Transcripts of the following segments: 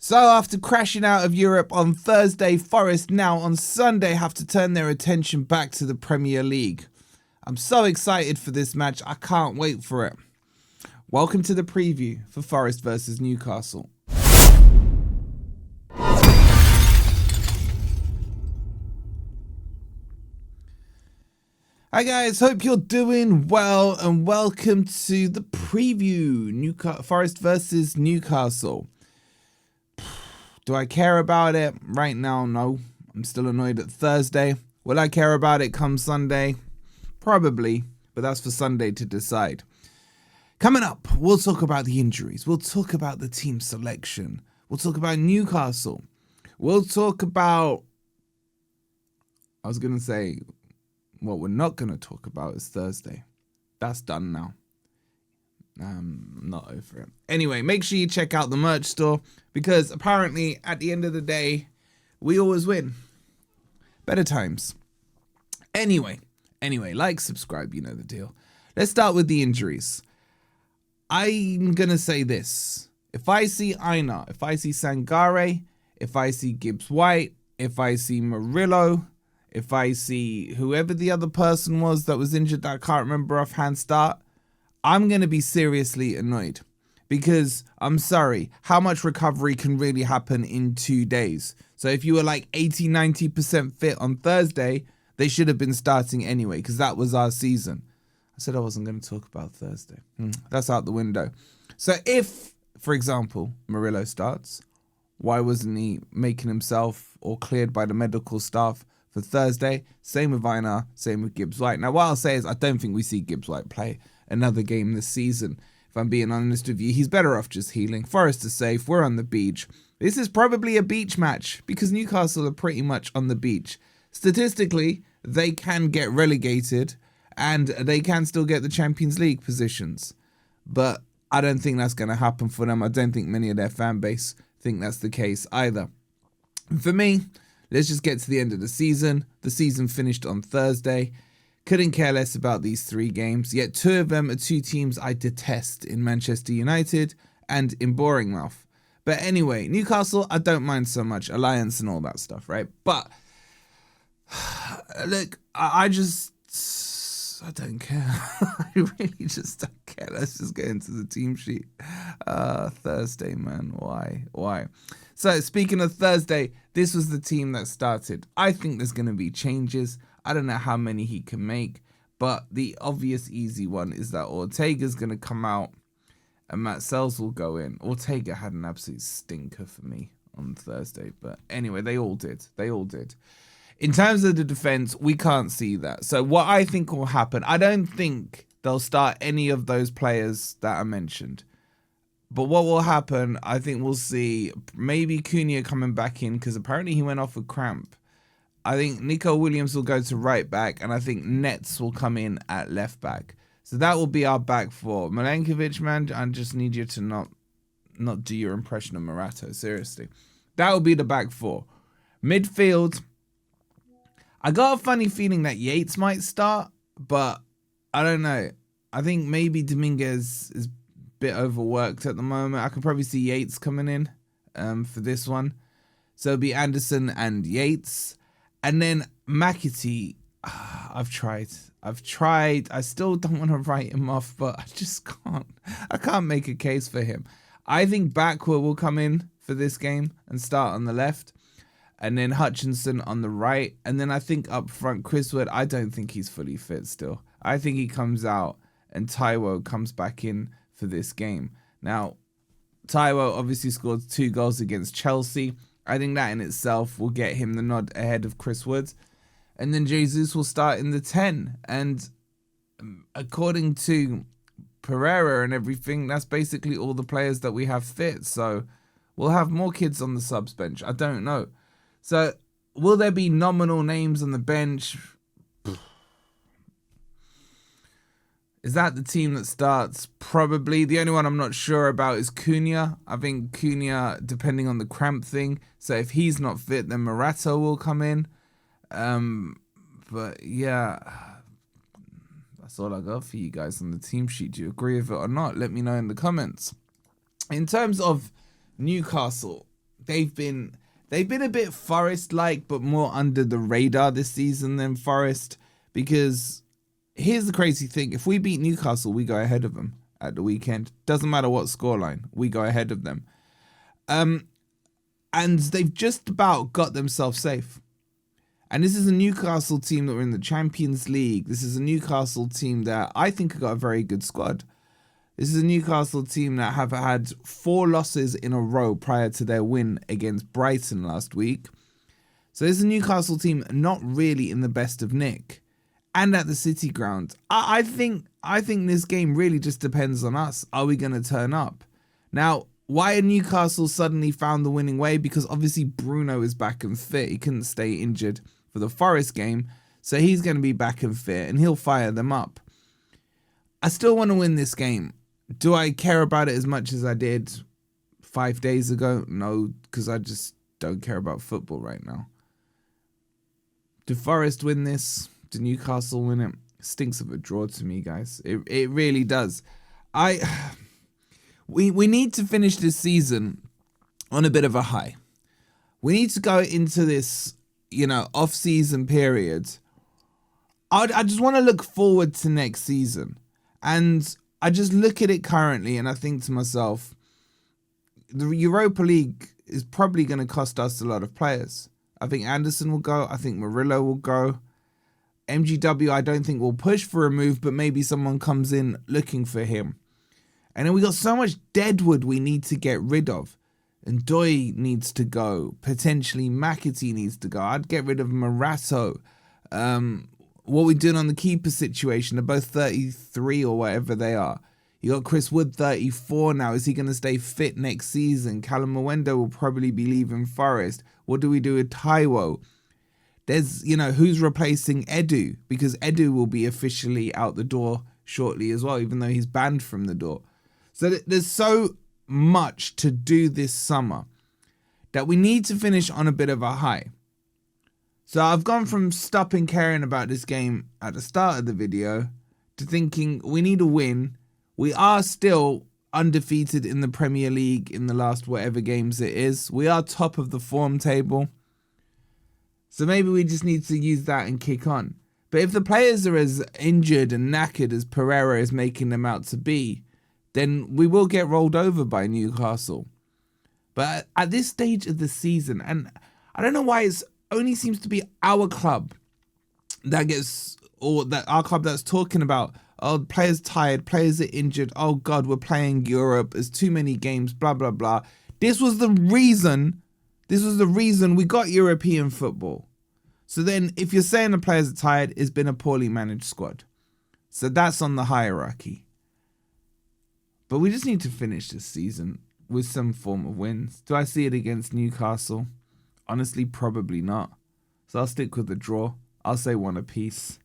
So after crashing out of Europe on Thursday, Forest now on Sunday have to turn their attention back to the Premier League. I'm so excited for this match, I can't wait for it. Welcome to the preview for Forest versus Newcastle. Hi guys, hope you're doing well and welcome to the preview, Forest versus Newcastle. Do I care about it right now? No. I'm still annoyed at Thursday. Will I care about it come Sunday? Probably, but that's for Sunday to decide. Coming up, we'll talk about the injuries. We'll talk about the team selection. We'll talk about Newcastle. We'll talk about... I was going to say, what we're not going to talk about is Thursday. That's done now. I'm not over it. Anyway, make sure you check out the merch store because apparently at the end of the day, we always win. Better times. Anyway, like, subscribe, you know the deal. Let's start with the injuries. I'm going to say this. If I see Einar, if I see Sangare, if I see Gibbs-White, if I see Murillo, if I see whoever the other person was that was injured that I can't remember offhand start, I'm going to be seriously annoyed because I'm sorry, how much recovery can really happen in 2 days? So if you were like 80-90% fit on Thursday, they should have been starting anyway because that was our season. I said I wasn't going to talk about Thursday. That's out the window. So if, for example, Murillo starts, why wasn't he making himself or cleared by the medical staff for Thursday? Same with Einar, same with Gibbs-White. Now, what I'll say is I don't think we see Gibbs-White play another game this season. If I'm being honest with you, he's better off just healing. Forest is safe. We're on the beach. This is probably a beach match because Newcastle are pretty much on the beach. Statistically, they can get relegated and they can still get the Champions League positions. But I don't think that's going to happen for them. I don't think many of their fan base think that's the case either. For me, let's just get to the end of the season. The season finished on Thursday. Couldn't care less about these 3 games, yet 2 of them are 2 teams I detest in Manchester United and in Bournemouth. But anyway, Newcastle, I don't mind so much. Alliance and all that stuff, right? But, look, I don't care. I really just don't care. Let's just get into the team sheet. Thursday, man. Why? So, speaking of Thursday, this was the team that started. I think there's going to be changes. I don't know how many he can make, but the obvious easy one is that Ortega's going to come out and Matt Sells will go in. Ortega had an absolute stinker for me on Thursday, but anyway, they all did. In terms of the defense, we can't see that. So what I think will happen, I don't think they'll start any of those players that I mentioned. But what will happen, I think we'll see maybe Cunha coming back in because apparently he went off with cramp. I think Nico Williams will go to right back, and I think Nets will come in at left back. So that will be our back four. Milenkovic, man, I just need you to not do your impression of Morato, seriously. That will be the back 4. Midfield, I got a funny feeling that Yates might start, but I don't know. I think maybe Dominguez is a bit overworked at the moment. I can probably see Yates coming in for this one. So it'll be Anderson and Yates. And then McAtee, I've tried. I still don't want to write him off, but I just can't. I can't make a case for him. I think Backwell will come in for this game and start on the left. And then Hutchinson on the right. And then I think up front, Chris Wood, I don't think he's fully fit still. I think he comes out and Taiwo comes back in for this game. Now, Taiwo obviously scored 2 goals against Chelsea. I think that in itself will get him the nod ahead of Chris Wood. And then Jesus will start in the 10. And according to Pereira and everything, that's basically all the players that we have fit. So we'll have more kids on the subs bench. I don't know. So will there be nominal names on the bench? Is that the team that starts? Probably. The only one I'm not sure about is Cunha. I think Cunha, depending on the cramp thing. So if he's not fit, then Morato will come in. But yeah, that's all I got for you guys on the team sheet. Do you agree with it or not? Let me know in the comments. In terms of Newcastle, they've been a bit Forest-like, but more under the radar this season than Forest. Because here's the crazy thing: if we beat Newcastle, we go ahead of them at the weekend. Doesn't matter what scoreline, we go ahead of them. And they've just about got themselves safe. And this is a Newcastle team that were in the Champions League. This is a Newcastle team that I think have got a very good squad. This is a Newcastle team that have had 4 losses in a row prior to their win against Brighton last week. So this is a Newcastle team not really in the best of nick. And at the City Ground. I think this game really just depends on us. Are we going to turn up? Now, why had Newcastle suddenly found the winning way? Because obviously Bruno is back and fit. He couldn't stay injured for the Forest game. So he's going to be back and fit and he'll fire them up. I still want to win this game. Do I care about it as much as I did 5 days ago? No, because I just don't care about football right now. Do Forest win this? Do Newcastle win it? Stinks of a draw to me, guys. It really does. We need to finish this season on a bit of a high. We need to go into this, off-season period. I just want to look forward to next season. And I just look at it currently and I think to myself, the Europa League is probably going to cost us a lot of players. I think Anderson will go. I think Murillo will go. MGW, I don't think will push for a move, but maybe someone comes in looking for him. And then we got so much deadwood we need to get rid of. And Doy needs to go. Potentially McAtee needs to go. I'd get rid of Morato. What we doing on the keeper situation? They're both 33 or whatever they are. You got Chris Wood, 34 now. Is he going to stay fit next season? Callum Mwendo will probably be leaving Forest. What do we do with Taiwo? There's, who's replacing Edu? Because Edu will be officially out the door shortly as well, even though he's banned from the door. So there's so much to do this summer that we need to finish on a bit of a high. So I've gone from stopping caring about this game at the start of the video to thinking we need a win. We are still undefeated in the Premier League in the last whatever games it is. We are top of the form table. So maybe we just need to use that and kick on. But if the players are as injured and knackered as Pereira is making them out to be, then we will get rolled over by Newcastle. But at this stage of the season, and I don't know why it only seems to be our club that gets, or that our club that's talking about, oh, players tired, players are injured, oh God, we're playing Europe, there's too many games, blah, blah, blah. This was the reason we got European football. So then if you're saying the players are tired, it's been a poorly managed squad. So that's on the hierarchy. But we just need to finish this season with some form of wins. Do I see it against Newcastle? Honestly, probably not. So I'll stick with the draw. I'll say 1 apiece.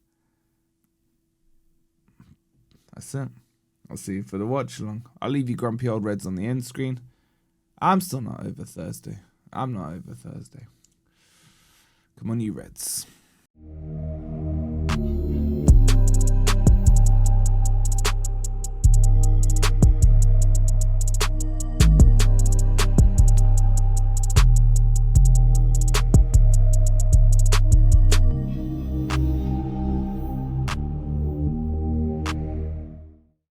That's it. I'll see you for the watch along. I'll leave you grumpy old Reds on the end screen. I'm still not over Thursday. I'm not over Thursday. Come on, you Reds.